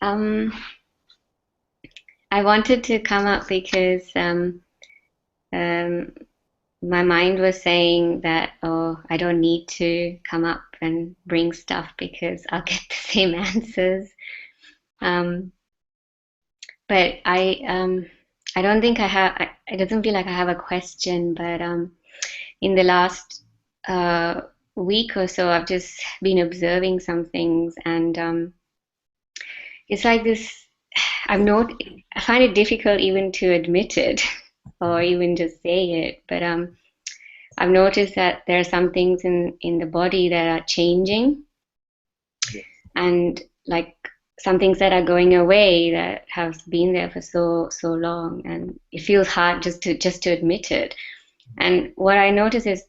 Um, I wanted to come up because um, my mind was saying that, oh, I don't need to come up and bring stuff because I'll get the same answers. Um, but I don't think I have. It doesn't feel like I have a question. But in the last uh, week or so, I've just been observing some things, and it's like this. I'm not. I find it difficult even to admit it, or even just say it. But I've noticed that there are some things in the body that are changing, and like some things that are going away that have been there for so long, and it feels hard just to admit it. And what I notice is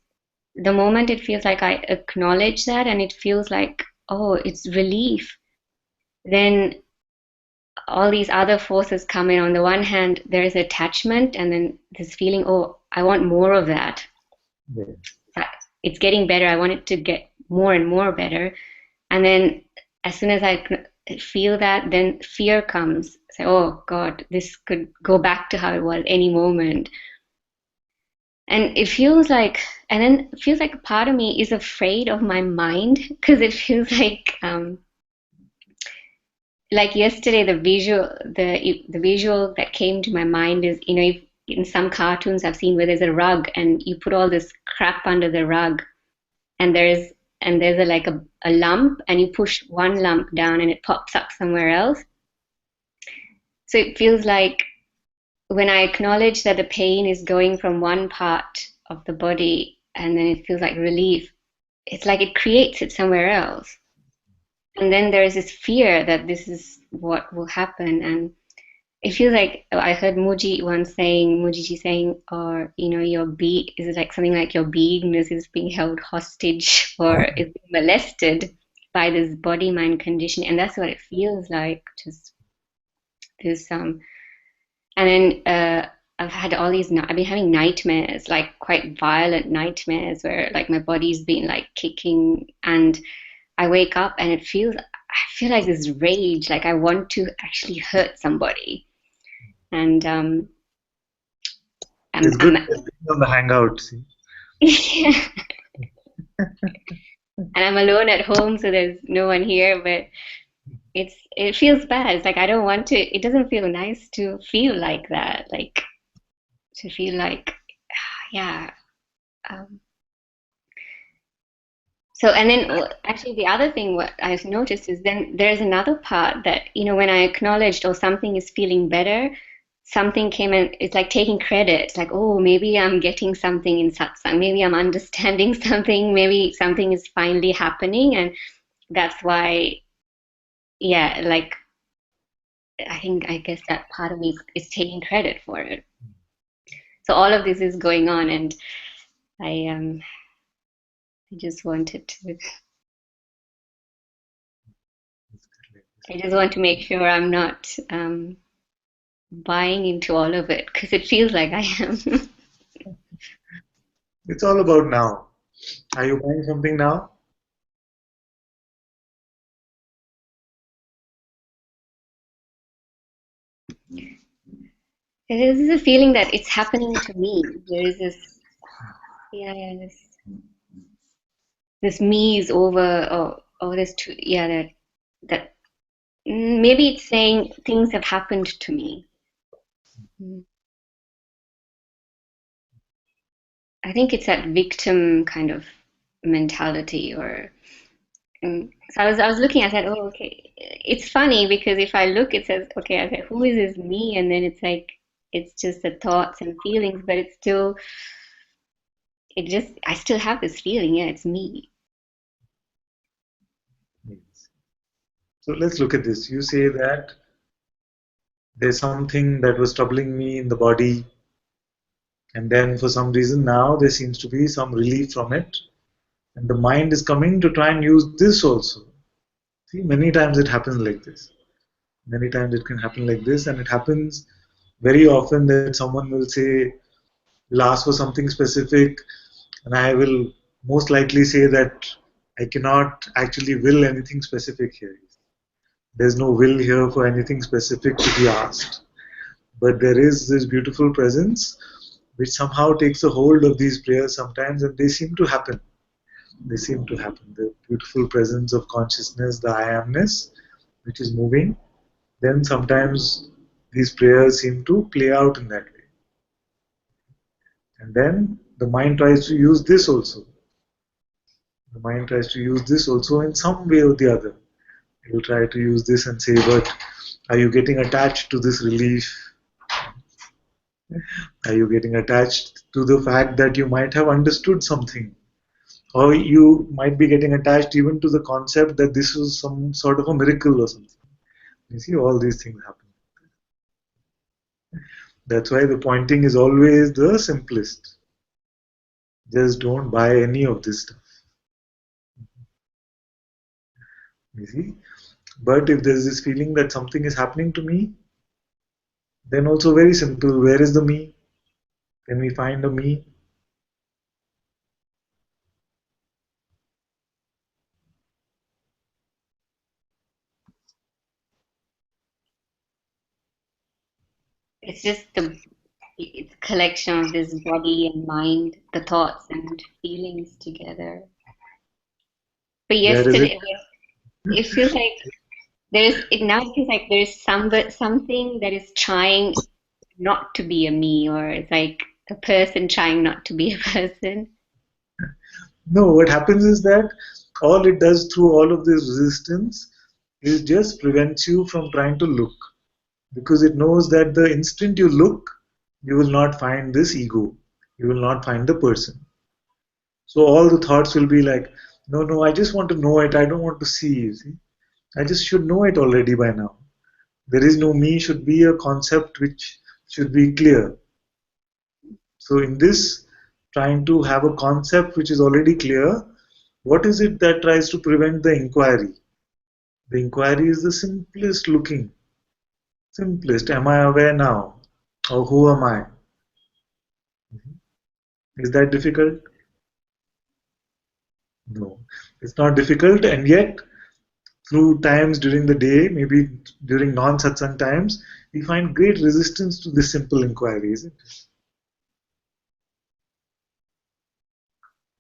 the moment it feels like I acknowledge that, and it feels like, oh, it's relief, then all these other forces come in. On the one hand, there is attachment, and then this feeling, oh, I want more of that. Yeah. It's getting better. I want it to get more and more better. And then as soon as I feel that, then fear comes. Say, oh God, this could go back to how it was any moment. And it feels like, and then it feels like a part of me is afraid of my mind because it feels like yesterday the visual that came to my mind is, if in some cartoons I've seen where there's a rug and you put all this crap under the rug, and there's a lump, and you push one lump down and it pops up somewhere else. So it feels like when I acknowledge that the pain is going from one part of the body, and then it feels like relief, it's like it creates it somewhere else. And then there's this fear that this is what will happen. And it feels like I heard Mujiji saying, or is it like something like your beingness is being held hostage or is being molested by this body mind condition, and that's what it feels like. Just this and then I've been having nightmares, like quite violent nightmares, where like my body's been like kicking, and I wake up and I feel like this rage, like I want to actually hurt somebody. And It's I'm good on the hangout. See? yeah. And I'm alone at home, so there's no one here, but it feels bad. It's like I don't want to. It doesn't feel nice to feel like that, like to feel like, yeah. Um, so, and then actually the other thing what I've noticed is then there's another part that, when I acknowledged, oh, something is feeling better, something came and it's like taking credit. It's like, oh, maybe I'm getting something in satsang, maybe I'm understanding something, maybe something is finally happening, and that's why, yeah, like I guess that part of me is taking credit for it. So all of this is going on, and I just wanted to I just want to make sure I'm not buying into all of it because it feels like I am. It's all about now. Are you buying something now? There is a feeling that it's happening to me. There is this, yeah, this me is over, or this, yeah, that maybe it's saying things have happened to me. Mm. I think it's that victim kind of mentality, or so I was looking. I said, oh, okay. It's funny because if I look, it says, okay. I said, who is this me? And then it's like it's just the thoughts and feelings, but it's still I still have this feeling. Yeah, it's me. Yes. So let's look at this. You say that there's something that was troubling me in the body, and then for some reason now there seems to be some relief from it, and the mind is coming to try and use this also. See, many times it happens like this. Many times it can happen like this, and it happens very often that someone will say, will ask for something specific, and I will most likely say that I cannot actually will anything specific here. There's no will here for anything specific to be asked. But there is this beautiful presence which somehow takes a hold of these prayers sometimes, and they seem to happen. They seem to happen. The beautiful presence of consciousness, the I amness, which is moving, then sometimes these prayers seem to play out in that way. And then the mind tries to use this also. The mind tries to use this also in some way or the other. It will try to use this and say, but are you getting attached to this relief? Are you getting attached to the fact that you might have understood something? Or you might be getting attached even to the concept that this is some sort of a miracle or something. You see, all these things happen. That's why the pointing is always the simplest. Just don't buy any of this stuff. You see? But if there's this feeling that something is happening to me, then also very simple. Where is the me? Can we find a me? It's just it's a collection of this body and mind, the thoughts and feelings together. But Where is it? yesterday, it feels like it feels like there's something that is trying not to be a me, or it's like a person trying not to be a person. No, what happens is that all it does through all of this resistance is just prevents you from trying to look. Because it knows that the instant you look, you will not find this ego. You will not find the person. So all the thoughts will be like, no, no, I just want to know it. I don't want to see. You see, I just should know it already by now. There is no me should be a concept which should be clear. So in this, trying to have a concept which is already clear, what is it that tries to prevent the inquiry? The inquiry is the simplest looking. Simplest. Am I aware now? Or who am I? Is that difficult? No. It's not difficult, and yet through times during the day, maybe during non-satsang times, we find great resistance to this simple inquiry, isn't it?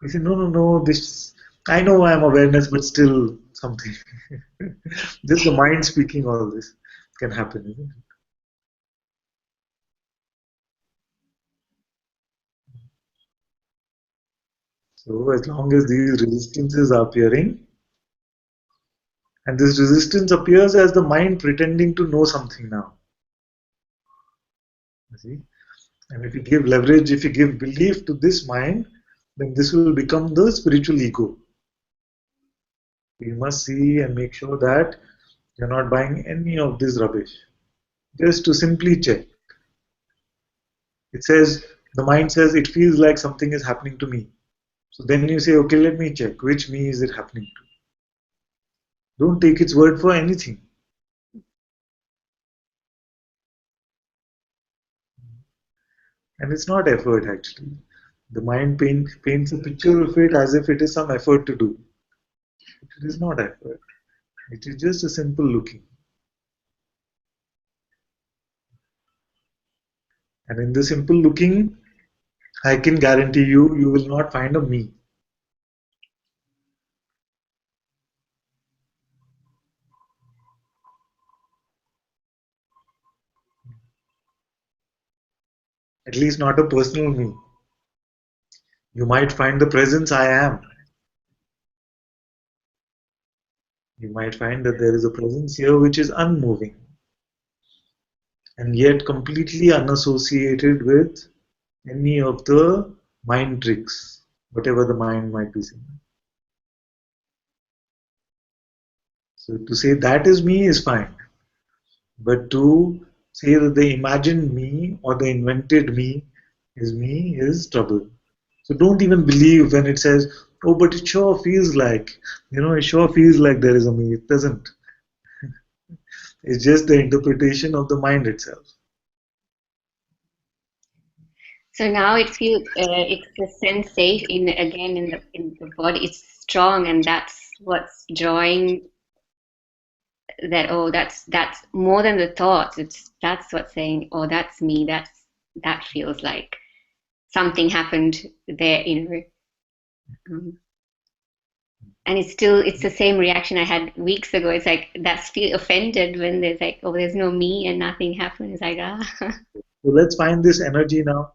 We say, no, no, no, this, I know I am awareness, but still something. Just the mind speaking all this can happen, isn't it? So as long as these resistances are appearing, and this resistance appears as the mind pretending to know something now. You see? And if you give leverage, if you give belief to this mind, then this will become the spiritual ego. You must see and make sure that you're not buying any of this rubbish. Just to simply check. It says, the mind says it feels like something is happening to me. So then you say, okay, let me check. Which me is it happening to? Don't take its word for anything. And it's not effort actually. The mind paints a picture of it as if it is some effort to do. It is not effort. It is just a simple looking. And in the simple looking, I can guarantee you, you will not find a me. At least not a personal me. You might find the presence I am. You might find that there is a presence here which is unmoving and yet completely unassociated with any of the mind tricks, whatever the mind might be saying. So to say that is me is fine, but to say that the imagined me or the invented me is trouble. So don't even believe when it says, oh, but it sure feels like, it sure feels like there is a me. It doesn't. It's just the interpretation of the mind itself. So now it feels it's the sensation in again in the body. It's strong, and that's what's drawing that, oh, that's more than the thoughts. It's that's what's saying, oh, that's me. That feels like something happened there, um, and it's the same reaction I had weeks ago. It's like that's feel offended when there's like, oh, there's no me and nothing happened. It's like, ah. So let's find this energy now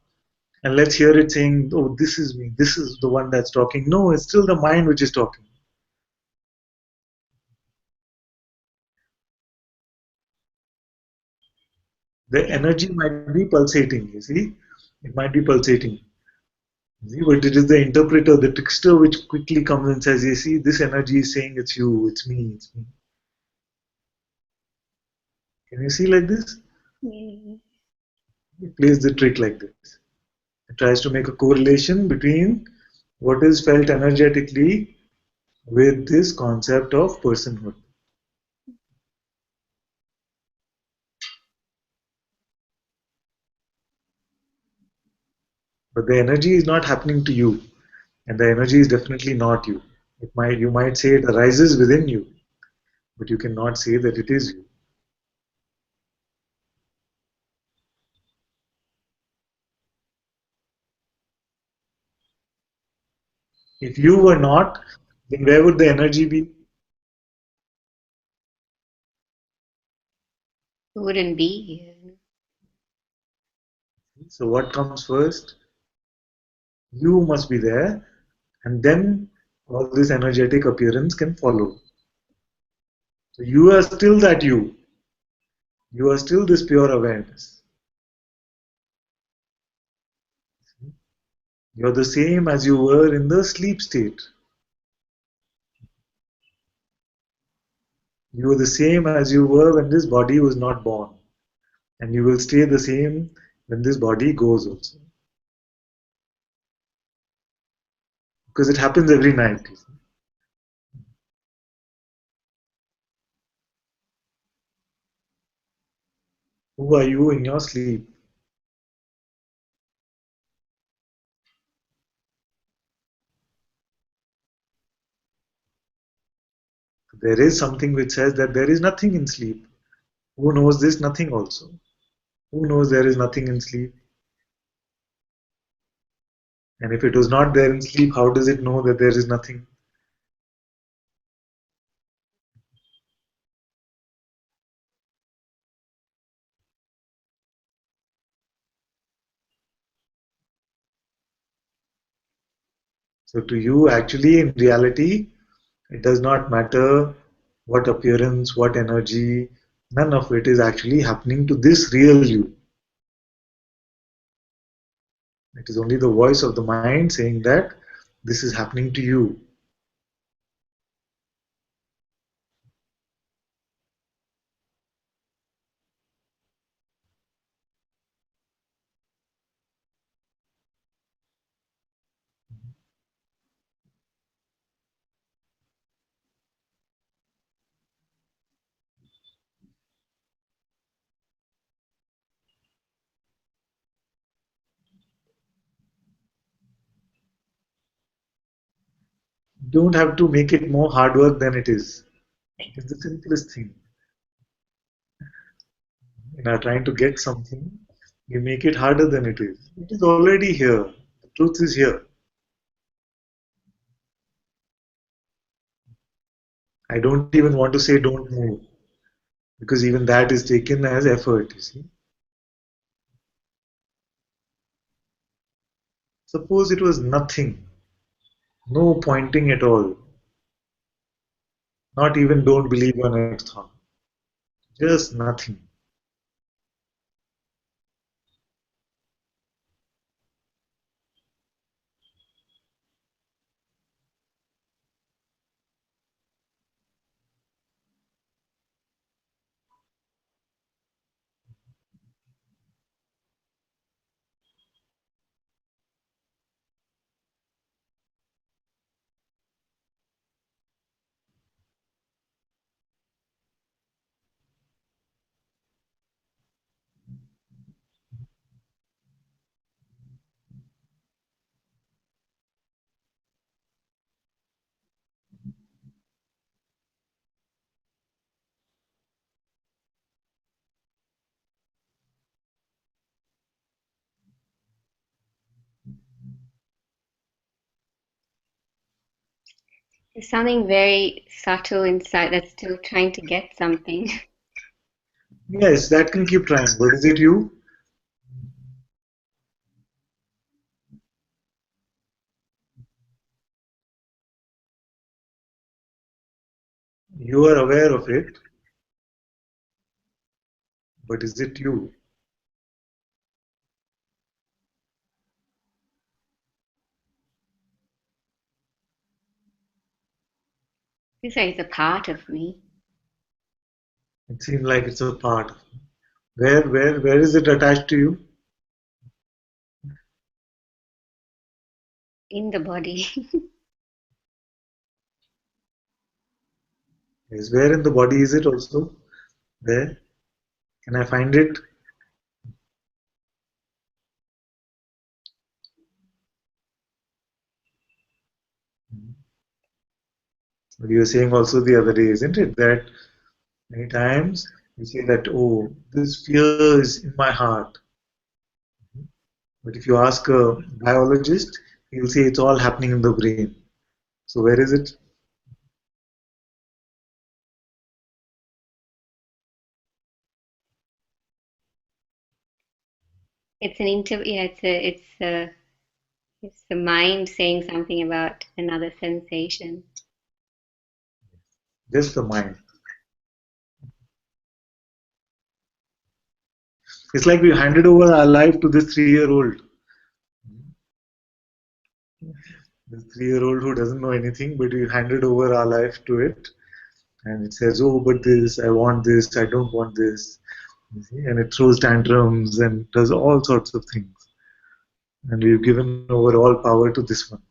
and let's hear it saying, oh, this is me, this is the one that's talking. No, it's still the mind which is talking. The energy might be pulsating, you see, it might be pulsating. See, but it is the interpreter, the trickster, which quickly comes and says, you see, this energy is saying it's you, it's me, it's me. Can you see like this? It plays the trick like this. It tries to make a correlation between what is felt energetically with this concept of personhood. But the energy is not happening to you, and the energy is definitely not you. You might say it arises within you, but you cannot say that it is you. If you were not, then where would the energy be? It wouldn't be here. So what comes first? You must be there, and then all this energetic appearance can follow. So you are still that you. You are still this pure awareness. You're the same as you were in the sleep state. You are the same as you were when this body was not born. And you will stay the same when this body goes also. Because it happens every night. Who are you in your sleep? There is something which says that there is nothing in sleep. Who knows this? Nothing also. Who knows there is nothing in sleep? And if it was not there in sleep, how does it know that there is nothing? So to you, actually, in reality, it does not matter what appearance, what energy, none of it is actually happening to this real you. It is only the voice of the mind saying that this is happening to you. You don't have to make it more hard work than it is. It's the simplest thing. Trying to get something, you make it harder than it is. It is already here. The truth is here. I don't even want to say don't move because even that is taken as effort, you see. Suppose it was nothing, no pointing at all, not even don't believe your next thought, just nothing. There's something very subtle inside that's still trying to get something. Yes, that can keep trying. But is it you? You are aware of it, but is it you? Feels like it's a part of me It seems like it's a part. Where is it attached to you? in the body. Yes, where in the body is it also? Where? Can I find it? But you were saying also the other day, isn't it? That many times you say that, oh, this fear is in my heart. But if you ask a biologist, he'll say it's all happening in the brain. So where is it? Yeah, it's the mind saying something about another sensation. Just the mind. It's like we handed over our life to this 3-year-old. This 3-year-old who doesn't know anything, but we handed over our life to it. And it says, oh, but this, I want this, I don't want this. You see? And it throws tantrums and does all sorts of things. And we've given over all power to this one.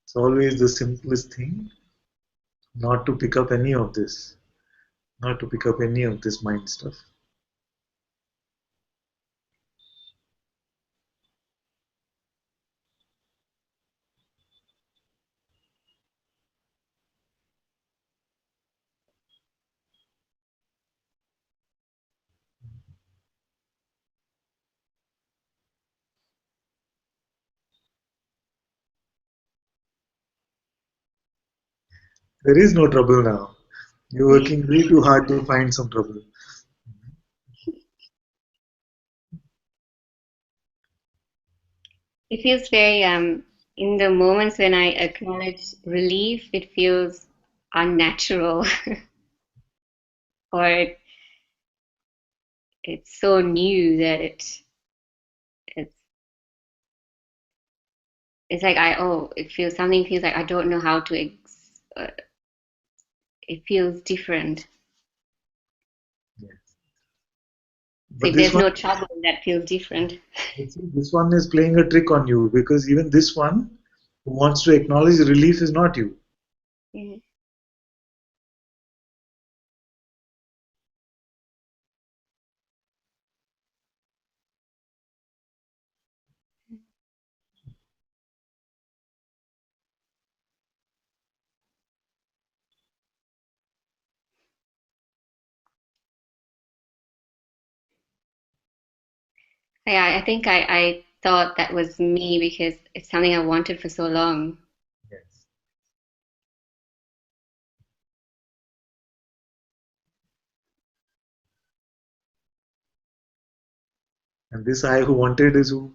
It's always the simplest thing not to pick up any of this, not to pick up any of this mind stuff. There is no trouble now. You're working way too hard to find some trouble. It feels very in the moments when I acknowledge relief, it feels unnatural or it's so new that it's it's like it feels something feels like I don't know how to it feels different. Yeah. So But if this there's one, no trouble, that feels different. this one is playing a trick on you because even this one who wants to acknowledge relief is not you. Mhm. Yeah, I think I thought that was me because it's something I wanted for so long. Yes. And this I who wanted is who?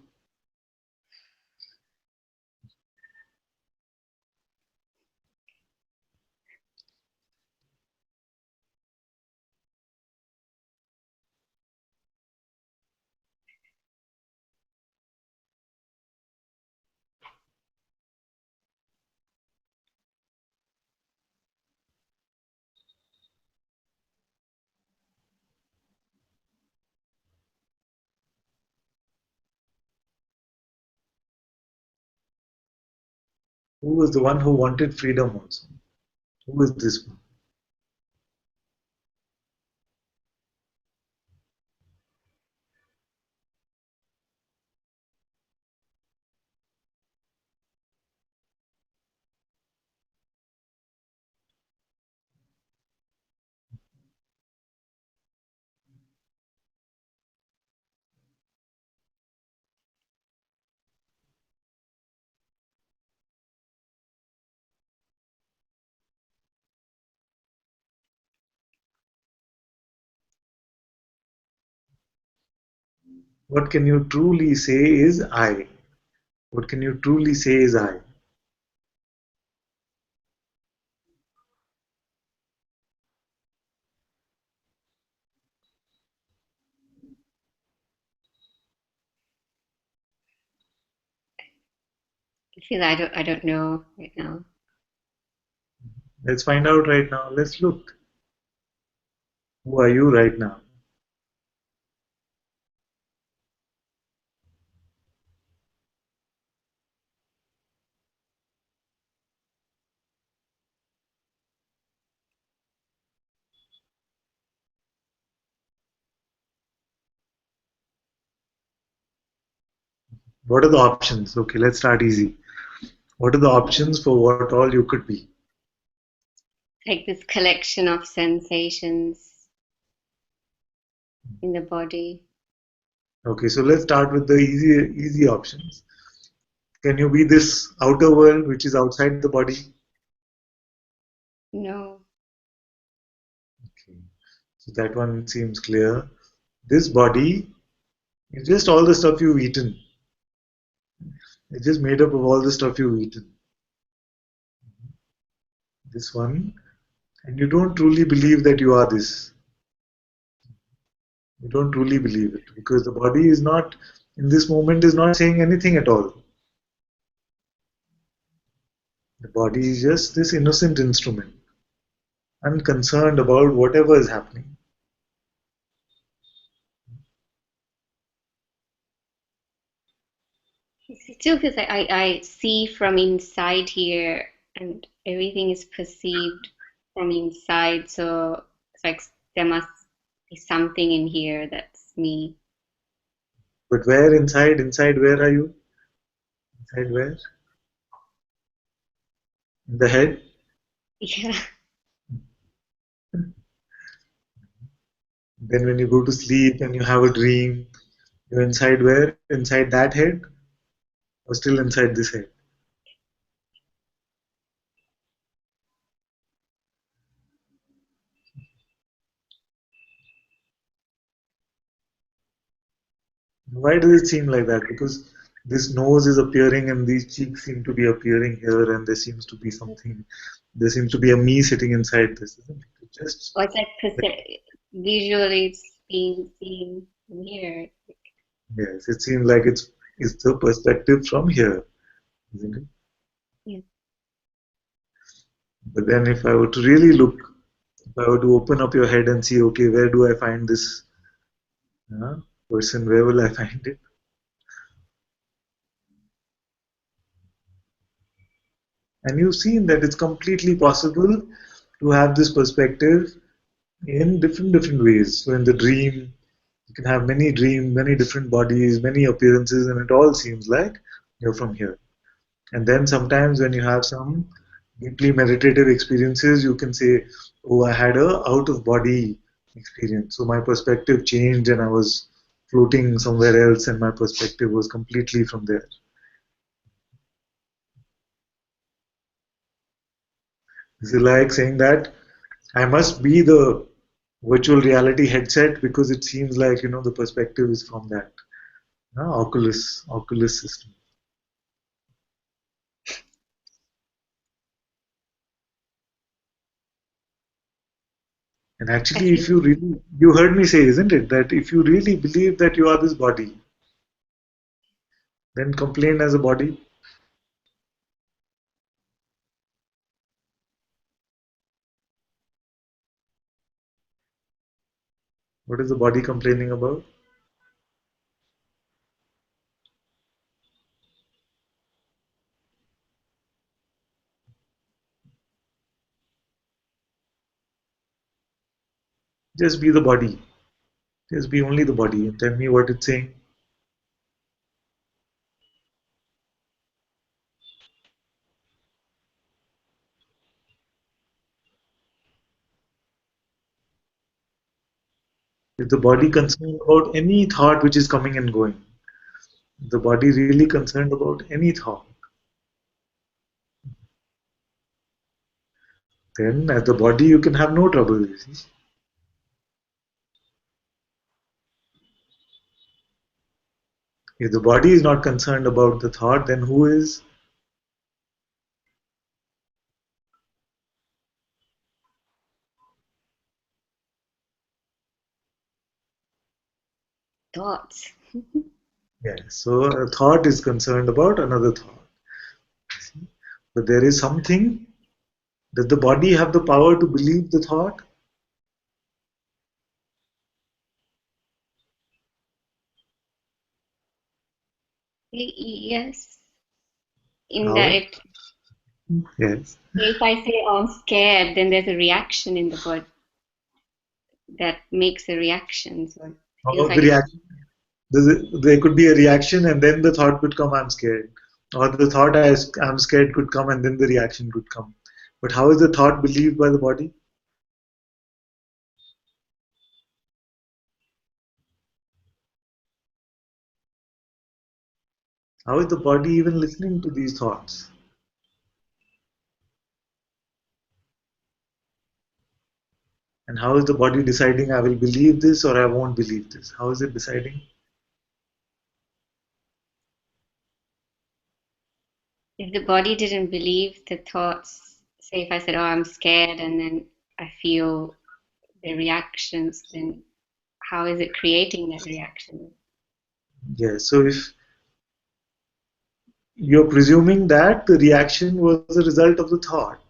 Who was the one who wanted freedom also? Who is this one? What can you truly say is I? What can you truly say is I? I feel I don't know right now. Let's find out right now. Let's look. Who are you right now? What are the options? Okay, let's start easy. What are the options for what all you could be? Like this collection of sensations in the body. Okay, so let's start with the easy options. Can you be this outer world which is outside the body? No. Okay, so that one seems clear. This body is just all the stuff you've eaten. It's just made up of all the stuff you've eaten. This one, and you don't truly believe that you are this. You don't truly believe it because the body is not, in this moment, is not saying anything at all. The body is just this innocent instrument, unconcerned about whatever is happening. It still feels like I see from inside here and everything is perceived from inside. So it's like there must be something in here that's me. But where inside? Inside where are you? Inside where? In the head? Yeah. Then when you go to sleep and you have a dream, you're inside where? Inside that head? Or still inside this head? Why does it seem like that? Because this nose is appearing and these cheeks seem to be appearing here and there seems to be something, there seems to be a me sitting inside this, isn't it? It just, Or it's like visually it's being seen from here. yes, it seems like it's the perspective from here, isn't it? Yeah. But then if I were to really look, if I were to open up your head and see, okay, where do I find this uh, person? Where will I find it? And you've seen that it's completely possible to have this perspective in different ways. So in the dream, you can have many dreams, many different bodies, many appearances, and it all seems like you're from here. And then sometimes when you have some deeply meditative experiences, you can say, "Oh, I had a out of body experience. So my perspective changed, and I was floating somewhere else, and my perspective was completely from there." This is like saying that I must be the virtual reality headset because it seems like the perspective is from that Oculus system. And I actually, feel if you really, you heard me say, isn't it, that if you really believe that you are this body, then complain as a body. What is the body complaining about? Just be the body. Just be only the body and tell me what it's saying. Is the body concerned about any thought which is coming and going? Is the body really concerned about any thought? Then, as the body, you can have no trouble. You see? If the body is not concerned about the thought, then who is? Thoughts. Yes. So a thought is concerned about another thought. But there is something. Does the body have the power to believe the thought? Yes, in that How? it, Yes. if I say, oh, I'm scared, then there's a reaction in the body that makes a reaction. So it feels Or the like it's, reaction. There could be a reaction, and then the thought could come, I'm scared. Or the thought, I'm scared could come, and then the reaction could come. But how is the thought believed by the body? How is the body even listening to these thoughts? And how is the body deciding, I will believe this or I won't believe this? How is it deciding? if the body didn't believe the thoughts, say if I said, oh, I'm scared, and then I feel the reactions, then how is it creating that reaction? Yes. So if you're presuming that the reaction was a result of the thought,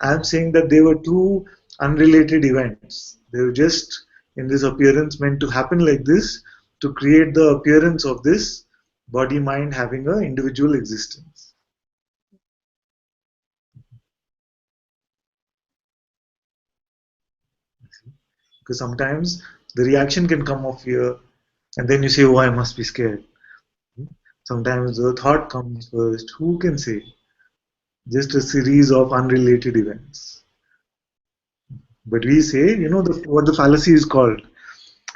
I'm saying that they were two unrelated events. They were just in this appearance meant to happen like this to create the appearance of this body mind having an individual existence. Because sometimes the reaction can come of fear, and then you say, oh, I must be scared. Sometimes the thought comes first. Who can say? Just a series of unrelated events. But we say, what the fallacy is called.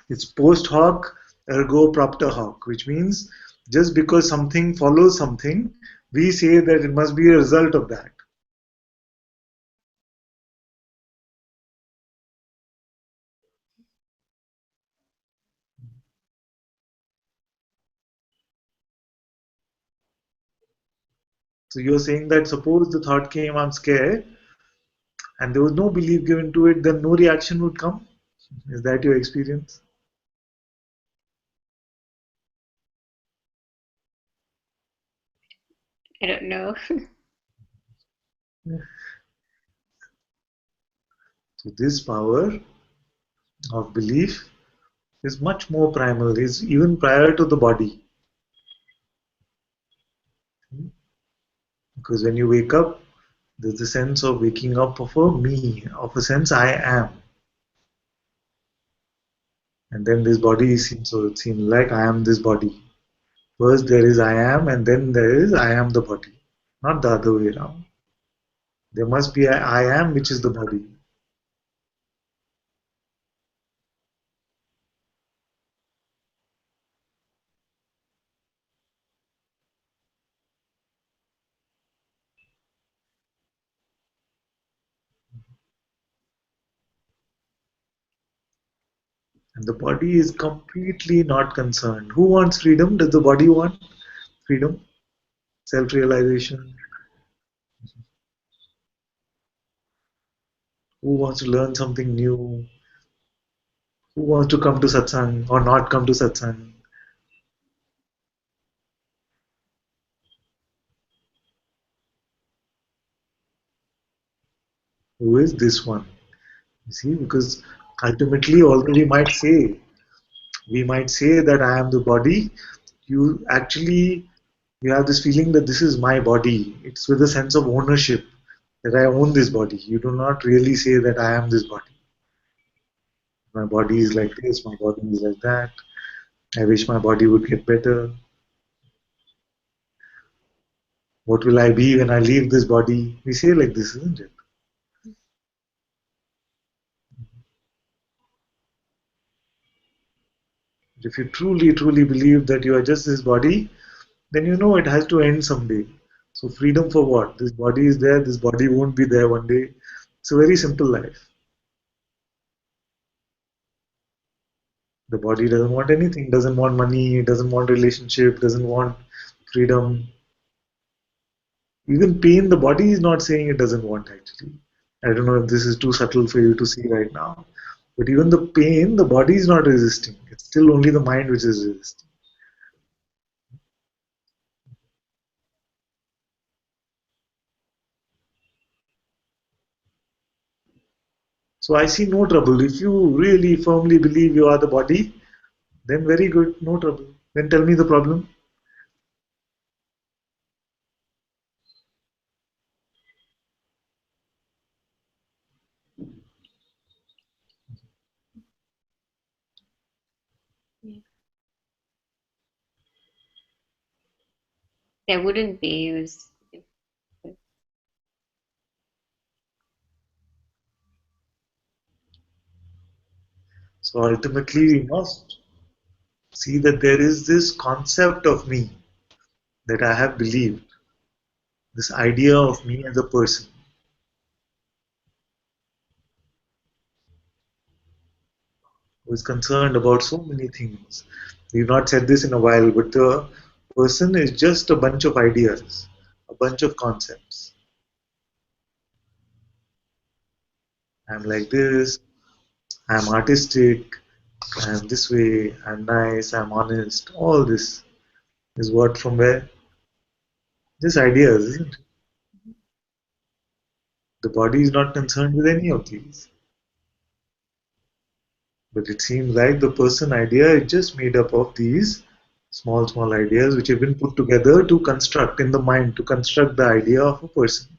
It's post hoc ergo propter hoc, which means just because something follows something, we say that it must be a result of that. So you're saying that suppose the thought came, I'm scared, and there was no belief given to it, then no reaction would come? Is that your experience? I don't know. So this power of belief is much more primal, is even prior to the body. Because when you wake up, there's a sense of waking up of a me, of a sense I am. And then this body seems so it seems like I am this body. First there is I am, and then there is I am the body. Not the other way around. There must be a I am, which is the body. And the body is completely not concerned. Who wants freedom? Does the body want freedom? Self realization? Who wants to learn something new? Who wants to come to satsang or not come to satsang? Who is this one? You see, because ultimately, although we might say that I am the body, you actually you have this feeling that this is my body. It's with a sense of ownership that I own this body. You do not really say that I am this body. My body is like this, my body is like that. I wish my body would get better. What will I be when I leave this body? We say like this, isn't it? If you truly, truly believe that you are just this body, then you know it has to end someday. So freedom for what? This body is there, this body won't be there one day. It's a very simple life. The body doesn't want anything, doesn't want money, doesn't want relationship, doesn't want freedom. Even pain, the body is not saying it doesn't want actually. I don't know if this is too subtle for you to see right now. But even the pain, the body is not resisting. It's still only the mind which is resisting. So I see no trouble. If you really firmly believe you are the body, then very good, no trouble. Then tell me the problem. Yeah. There wouldn't be. It was, So ultimately, we must see that there is this concept of me that I have believed, this idea of me as a person who is concerned about so many things. We've not said this in a while, but the person is just a bunch of ideas, a bunch of concepts. I'm like this, I'm artistic, I'm this way, I'm nice, I'm honest. All this is what from where? Just ideas, isn't it? The body is not concerned with any of these. But it seems like the person idea is just made up of these small, small ideas which have been put together to construct in the mind, to construct the idea of a person.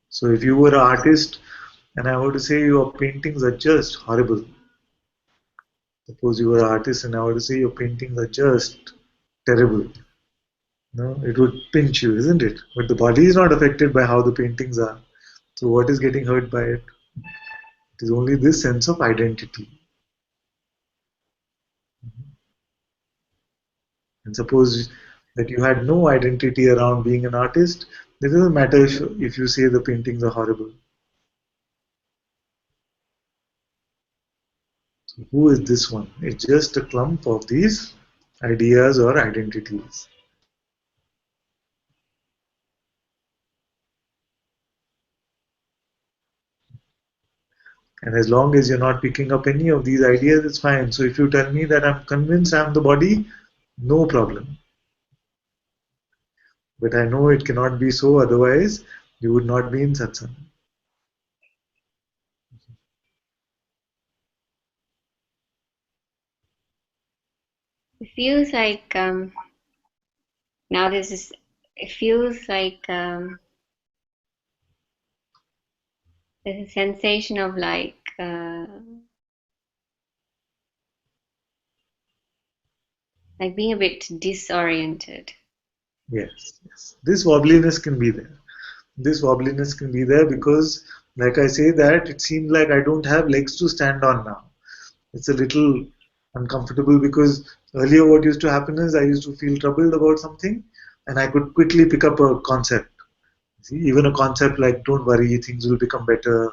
So if you were an artist and I were to say your paintings are just horrible, suppose you were an artist and I were to say your paintings are just terrible, no, it would pinch you, isn't it? But the body is not affected by how the paintings are. So what is getting hurt by it? It is only this sense of identity. And suppose that you had no identity around being an artist, it doesn't matter if you say the paintings are horrible. So who is this one? It's just a clump of these ideas or identities. And as long as you're not picking up any of these ideas, it's fine. So if you tell me that I'm convinced I'm the body, no problem. But I know it cannot be so, otherwise, you would not be in satsang. it feels like now this is. It feels like there's a sensation of like being a bit disoriented. Yes, yes. This wobbliness can be there. This wobbliness can be there because, like I say, that it seems like I don't have legs to stand on now. It's a little uncomfortable because earlier what used to happen is I used to feel troubled about something and I could quickly pick up a concept. See, even a concept like don't worry, things will become better.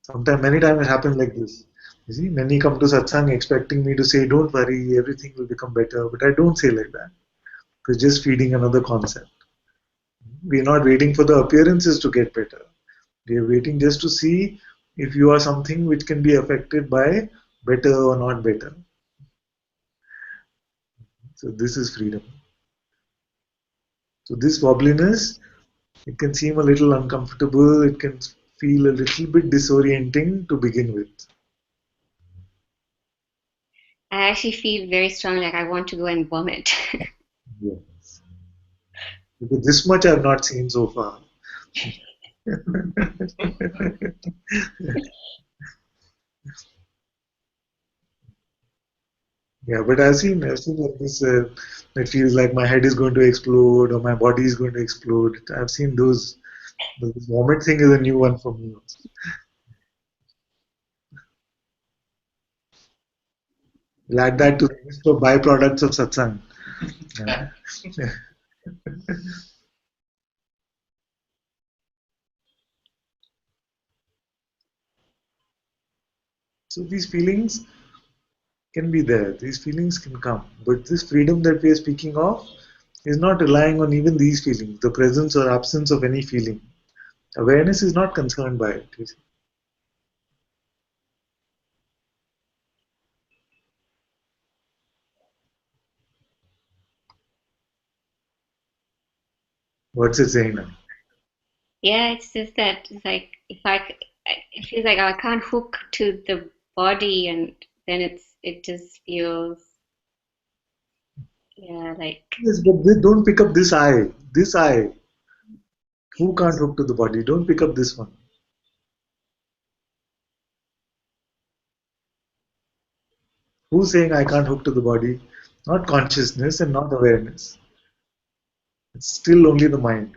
Sometimes, many times it happens like this. You see, many come to satsang expecting me to say, don't worry, everything will become better. But I don't say like that. It's just feeding another concept. We're not waiting for the appearances to get better. We're waiting just to see if you are something which can be affected by better or not better. So this is freedom. So this wobbliness, it can seem a little uncomfortable. It can feel a little bit disorienting to begin with. I actually feel very strongly like I want to go and vomit. Yes. Because this much I've not seen so far. Yeah, but I've seen like this. It feels like my head is going to explode or my body is going to explode. I've seen those. The vomit thing is a new one for me also. We'll add that to the list of byproducts of satsang. Yeah. So these feelings can be there, these feelings can come. But this freedom that we are speaking of is not relying on even these feelings, the presence or absence of any feeling. Awareness is not concerned by it. You see. What's it saying now? Yeah, it's just that it's like if it feels like I can't hook to the body, and then it just feels, yeah, like Yes, but they don't pick up this I. This I. Who can't hook to the body? Don't pick up this one. Who's saying I can't hook to the body? Not consciousness and not awareness. It's still only the mind.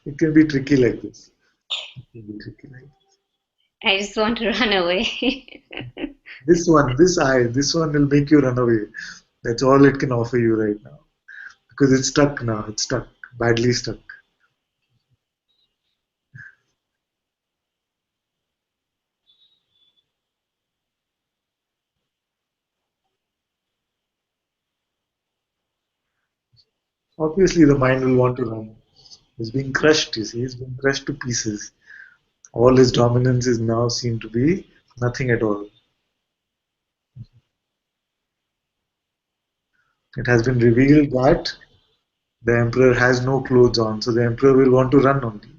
It can be tricky like this. It can be tricky like I just want to run away. this one, this one will make you run away. That's all it can offer you right now. Because it's stuck now. It's stuck. Badly stuck. Obviously, the mind will want to run. It's being crushed, you see. It's being crushed to pieces. All his dominance is now seen to be nothing at all. It has been revealed that the emperor has no clothes on, so the emperor will want to run only.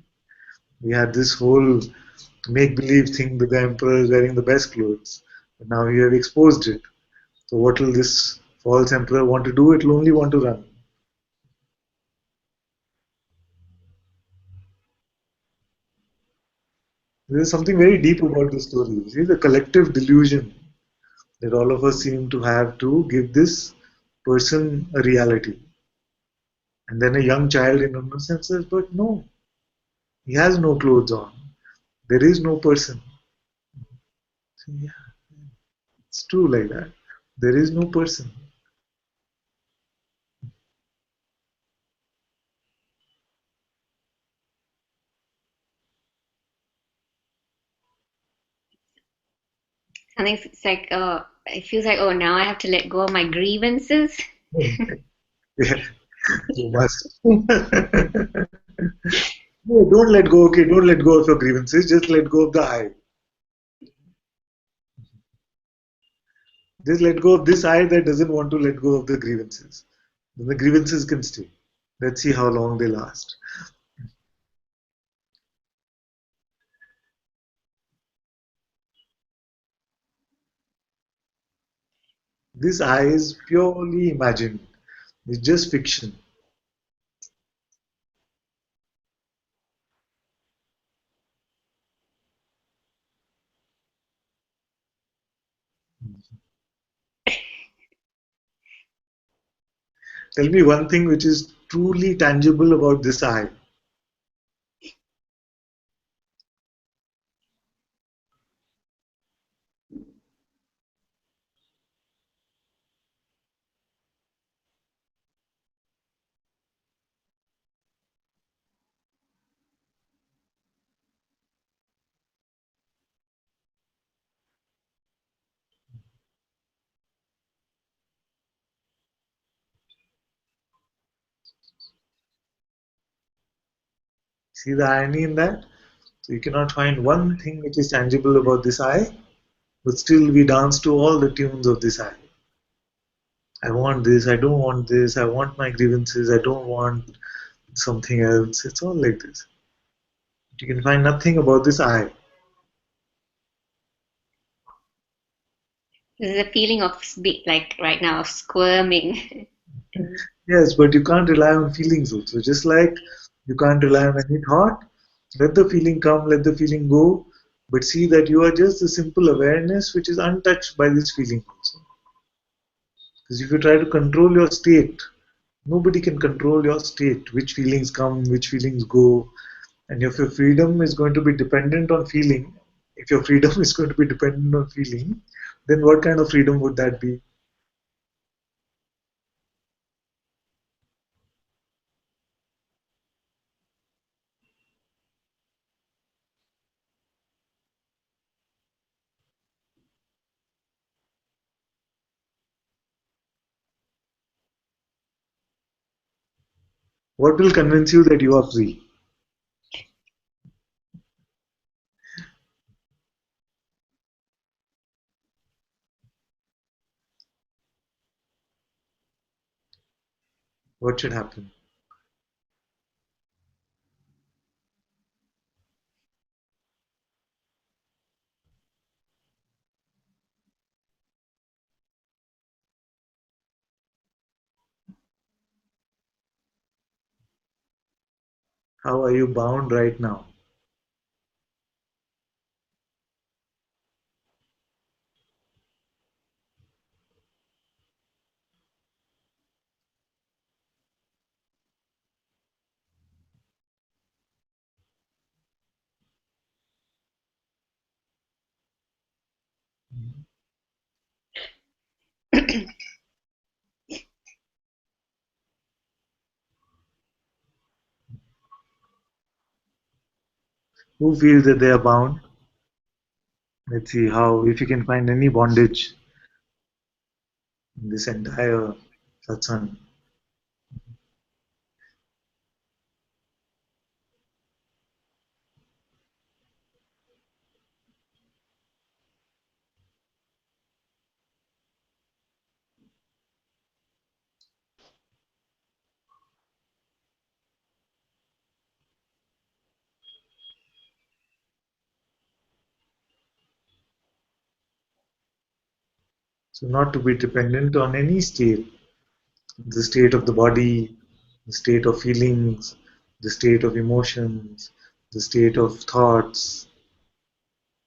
We had this whole make believe thing that the emperor is wearing the best clothes. But now we have exposed it. So, what will this false emperor want to do? It will only want to run. There is something very deep about this story. You see, the collective delusion that all of us seem to have to give this person a reality. And then a young child in innocence says, but no, he has no clothes on. There is no person. So, yeah, it's true like that. There is no person. Something it's like, it feels like, oh, now I have to let go of my grievances. Yeah, you must. No, don't let go. Okay, don't let go of your grievances. Just let go of the I. Just let go of this I that doesn't want to let go of the grievances. Then the grievances can stay. Let's see how long they last. This I is purely imagined. It's just fiction. Tell me one thing which is truly tangible about this I. See the irony in that? So you cannot find one thing which is tangible about this I, but still we dance to all the tunes of this I. I want this, I don't want this, I want my grievances, I don't want something else. It's all like this. You can find nothing about this I. There's a feeling of like right now of squirming. Yes, but you can't rely on feelings also. Just like you can't rely on any thought, let the feeling come, let the feeling go, but see that you are just a simple awareness which is untouched by this feeling also. Because if you try to control your state, nobody can control your state, which feelings come, which feelings go. And if your freedom is going to be dependent on feeling, if your freedom is going to be dependent on feeling, then what kind of freedom would that be? What will convince you that you are free? What should happen? How are you bound right now? Who feels that they are bound? Let's see how, if you can find any bondage in this entire satsang. So, not to be dependent on any state, the state of the body, the state of feelings, the state of emotions, the state of thoughts.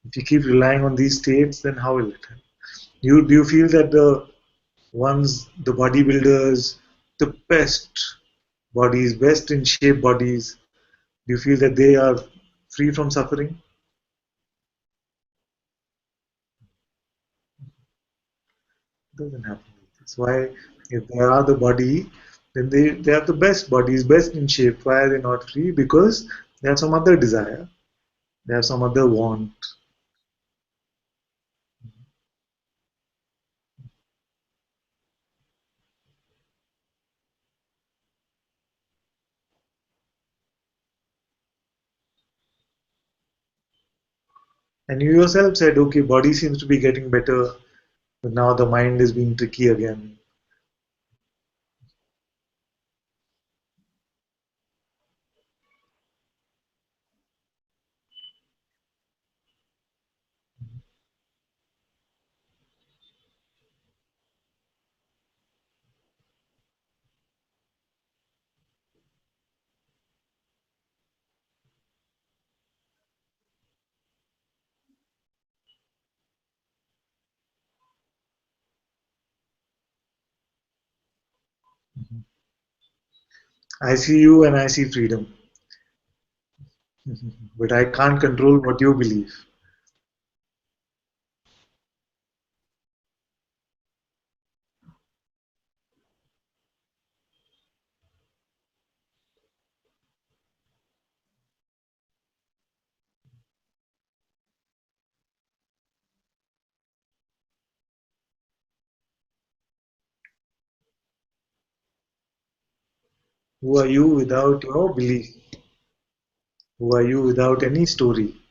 If you keep relying on these states, then how will it happen? Do you feel that the bodybuilders, the best bodies, best in shape bodies, do you feel that they are free from suffering? It doesn't happen like this. Why, if they are the body, then they have the best bodies, best in shape. Why are they not free? Because they have some other desire, they have some other want. And you yourself said, okay, body seems to be getting better, but now the mind is being tricky again. I see you and I see freedom, but I can't control what you believe. Who are you without your belief? Who are you without any story?